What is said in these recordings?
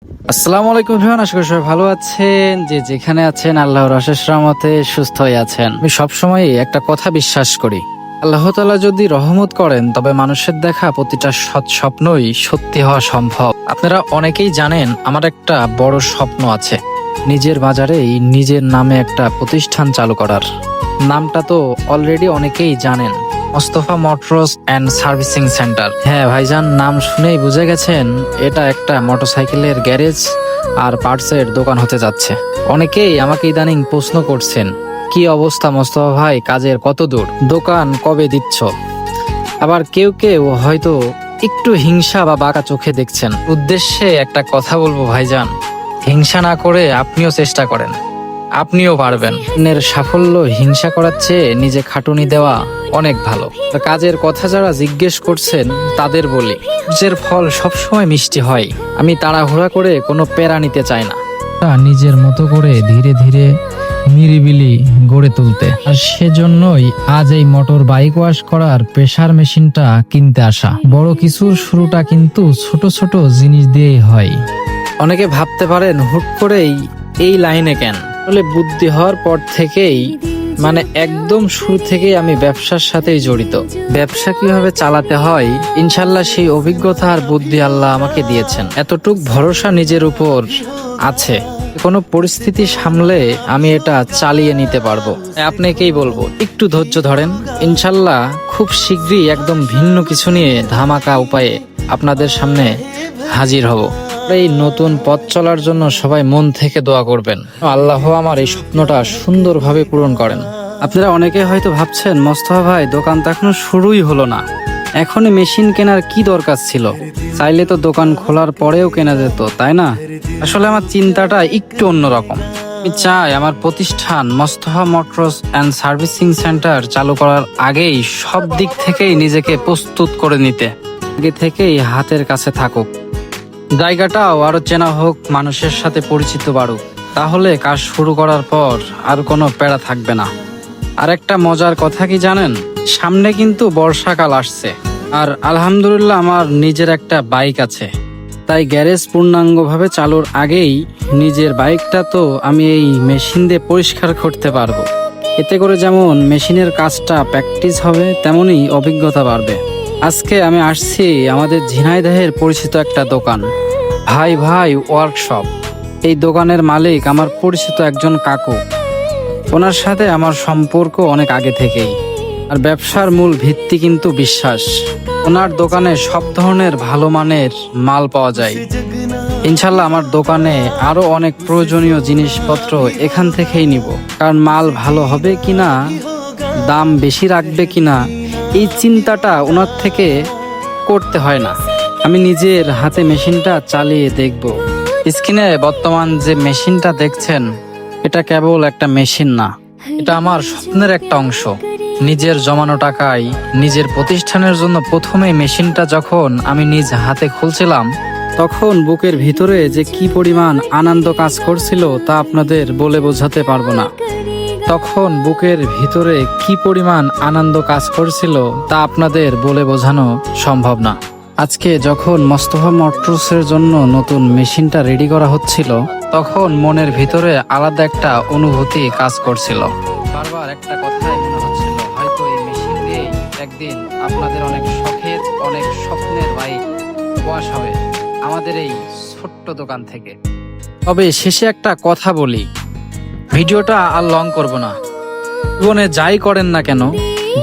আসসালামু আলাইকুম এভরিওয়ান, আশা করি সবাই ভালো আছেন। যে যেখানে আছেন আল্লাহর অশেষ রহমতে সুস্থ হয়ে আছেন। আমি সবসময় একটা কথা বিশ্বাস করি, আল্লাহ তাআলা যদি রহমত করেন তবে মানুষের দেখা প্রতিটা সৎ স্বপ্নই সত্যি হওয়া সম্ভব। আপনারা অনেকেই জানেন আমার একটা বড় স্বপ্ন আছে, নিজের বাজারেই নিজের নামে একটা প্রতিষ্ঠান চালু করার। নামটা তো অলরেডি অনেকেই জানেন, Mostafa motors and servicing centre. হ্যাঁ ভাইজান, নাম শুনেই বুঝে গেছেন এটা একটা মোটরসাইকেলের গ্যারেজ আর পার্টসের দোকান হতে যাচ্ছে। অনেকেই আমাকে ইদানিং প্রশ্ন করছেন, কি অবস্থা মোস্তফা ভাই, কাজের কত দূর, দোকান কবে দিচ্ছ? আবার কেউ কেউ হয়তো একটু হিংসা বা বাঁকা চোখে দেখছেন। উদ্দেশ্যে একটা কথা বলবো ভাইজান, হিংসা না করে আপনিও চেষ্টা করেন, আপনিও পারবেন। অন্যের সাফল্য হিংসা করার চেয়ে নিজে খাটুনি দেওয়া অনেক ভালো। কাজের কথা যারা জিজ্ঞেস করছেন তাদের বলি, কাজের ফল সবসময় মিষ্টি হয়। আমি তাড়াহুড়া করে কোনো প্যারা নিতে চাই না, নিজের মতো করে ধীরে ধীরে নিরিবিলি গড়ে তুলতে। আর সেজন্যই আজ এই মোটর বাইক ওয়াশ করার প্রেসার মেশিনটা কিনতে আসা। বড় কিছুর শুরুটা কিন্তু ছোট ছোট জিনিস দিয়েই হয়। অনেকে ভাবতে পারেন হুট করেই এই লাইনে কেন, আসলে বুদ্ধি হওয়ার পর থেকেই, মানে একদম শুরু থেকেই আমি ব্যবসার সাথেই জড়িত। ব্যবসা কিভাবে চালাতে হয় ইনশাল্লাহ সেই অভিজ্ঞতা আর বুদ্ধি আল্লাহ আমাকে দিয়েছেন। এতটুক ভরসা নিজের উপর আছে, কোনো পরিস্থিতি সামলে আমি এটা চালিয়ে নিতে পারবো। আপনাকেই বলবো একটু ধৈর্য ধরেন, ইনশাল্লাহ খুব শীঘ্রই একদম ভিন্ন কিছু নিয়ে ধামাকা উপায়ে আপনাদের সামনে হাজির হব। এই নতুন পথ চলার জন্য সবাই মন থেকে দোয়া করবেন, আল্লাহ আমার এই স্বপ্নটা সুন্দরভাবে পূরণ করেন। আপনারা অনেকে হয়তো ভাবছেন, মোস্তফা ভাই দোকান তো এখনো শুরুই হলো না, এখনই মেশিন কেনার কি দরকার ছিল? চাইলে তো দোকান খোলার পরেও কেনা যেত, তাই না? আসলে আমার চিন্তাটা একটু অন্যরকম। আমি চাই আমার প্রতিষ্ঠান Mostafa motors and servicing centre চালু করার আগেই সব দিক থেকেই নিজেকে প্রস্তুত করে নিতে, আগে থেকেই হাতের কাছে থাকুক, জায়গাটাও আরো চেনা হোক, মানুষের সাথে পরিচিত বাড়ুক। তাহলে কাজ শুরু করার পর আর কোনো প্যারা থাকবে না। আর একটা মজার কথা কি জানেন, সামনে কিন্তু বর্ষাকাল আসছে, আর আলহামদুলিল্লাহ আমার নিজের একটা বাইক আছে। তাই গ্যারেজ পূর্ণাঙ্গভাবে চালুর আগেই নিজের বাইকটা তো আমি এই মেশিন দিয়ে পরিষ্কার করতে পারবো। এতে করে যেমন মেশিনের কাজটা প্র্যাকটিস হবে, তেমনি অভিজ্ঞতা বাড়বে। আজকে আমি আসছি আমাদের ঝিনাইদহের পরিচিত একটা দোকান, ভাই ভাই ওয়ার্কশপ। এই দোকানের মালিক আমার পরিচিত একজন কাকু। ওনার সাথে আমার সম্পর্ক অনেক আগে থেকেই, আর ব্যবসার মূল ভিত্তি কিন্তু বিশ্বাস। ওনার দোকানে সব ধরনের ভালো মানের মাল পাওয়া যায়। ইনশাল্লাহ আমার দোকানে আরো অনেক প্রয়োজনীয় জিনিসপত্র এখান থেকেই নিব, কারণ মাল ভালো হবে কিনা, দাম বেশি রাখবে কিনা, এই চিন্তাটা ওনার থেকে করতে হয় না। আমি নিজের হাতে মেশিনটা চালিয়ে দেখব। স্ক্রিনে বর্তমান যে মেশিনটা দেখছেন, এটা কেবল একটা মেশিন না, এটা আমার স্বপ্নের একটা অংশ। নিজের জমানো টাকায় নিজের প্রতিষ্ঠানের জন্য প্রথমে মেশিনটা যখন আমি নিজ হাতে খুলছিলাম, তখন বুকের ভিতরে যে কি পরিমাণ আনন্দ কাজ করছিল তা আপনাদের বলে বোঝাতে পারবো না। তখন বুকের ভিতরে কি পরিমাণ আনন্দ কাজ করছিল তা আপনাদের বলে বোঝানো সম্ভব না। আজকে যখন মোস্তফা মোটরসের জন্য নতুন মেশিনটা রেডি করা হচ্ছিল, তখন মনের ভিতরে আলাদা একটা অনুভূতি কাজ করছিল। বারবার একটা কথাই মনে হচ্ছিল, হয়তো এই মেশিন দিয়েই একদিন আপনাদের অনেক শখের, অনেক স্বপ্নের বাইক ওয়াশ হবে আমাদের এই ছোট্ট দোকান থেকে। তবে শেষে একটা কথা বলি, ভিডিওটা আর লং করব না। জীবনে যাই করেন না কেন,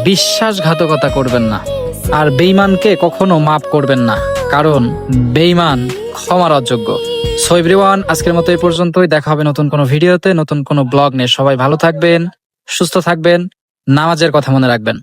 বিশ্বাসঘাতকতা করবেন না, আর বেঈমানকে কখনো মাফ করবেন না, কারণ বেঈমান ক্ষমার অযোগ্য। সো এভরিওয়ান, আজকের মতো এই পর্যন্তই। দেখা হবে নতুন কোনো ভিডিওতে, নতুন কোনো ব্লগ নিয়ে। সবাই ভালো থাকবেন, সুস্থ থাকবেন, নামাজের কথা মনে রাখবেন।